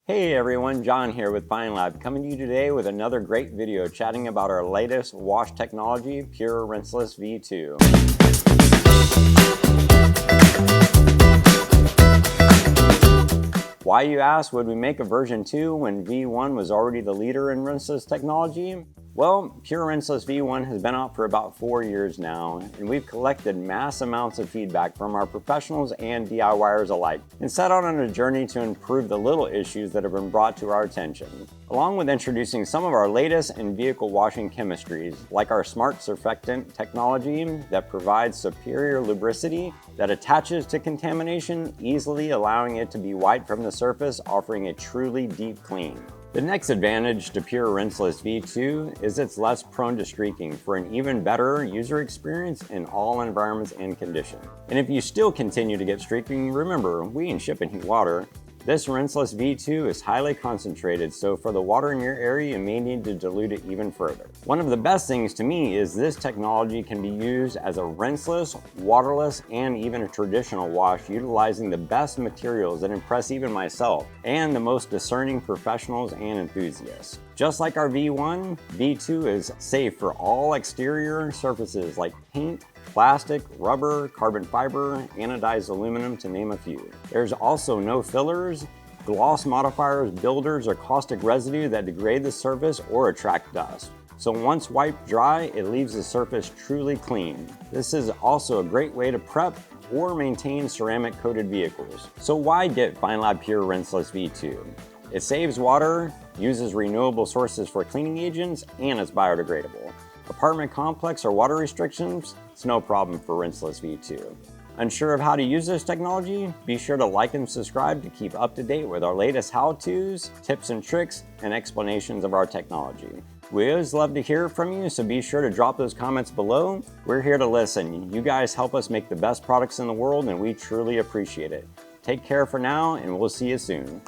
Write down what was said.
Hey everyone, John here with Feynlab, coming to you today with another great video chatting about our latest wash technology, Pure Rinseless V2. Why, you ask, would we make a version 2 when V1 was already the leader in rinseless technology? Well, Pure Rinseless V1 has been out for about 4 years now, and we've collected mass amounts of feedback from our professionals and DIYers alike, and set out on a journey to improve the little issues that have been brought to our attention, along with introducing some of our latest in vehicle washing chemistries, like our smart surfactant technology that provides superior lubricity that attaches to contamination, easily allowing it to be wiped from the surface, offering a truly deep clean. The next advantage to Pure Rinseless V2 is it's less prone to streaking for an even better user experience in all environments and conditions. And if you still continue to get streaking, remember, we ain't shipping heat water. This Rinseless V2 is highly concentrated, so for the water in your area, you may need to dilute it even further. One of the best things to me is this technology can be used as a rinseless, waterless, and even a traditional wash, utilizing the best materials that impress even myself and the most discerning professionals and enthusiasts. Just like our V1, V2 is safe for all exterior surfaces like paint, plastic, rubber, carbon fiber, anodized aluminum, to name a few. There's also no fillers, gloss modifiers, builders, or caustic residue that degrade the surface or attract dust. So once wiped dry, it leaves the surface truly clean. This is also a great way to prep or maintain ceramic coated vehicles. So why get Feynlab Pure Rinseless V2? It saves water, uses renewable sources for cleaning agents, and it's biodegradable. Apartment complex or water restrictions? It's no problem for Rinseless V2. Unsure of how to use this technology? Be sure to like and subscribe to keep up to date with our latest how-tos, tips and tricks, and explanations of our technology. We always love to hear from you, so be sure to drop those comments below. We're here to listen. You guys help us make the best products in the world, and we truly appreciate it. Take care for now, and we'll see you soon.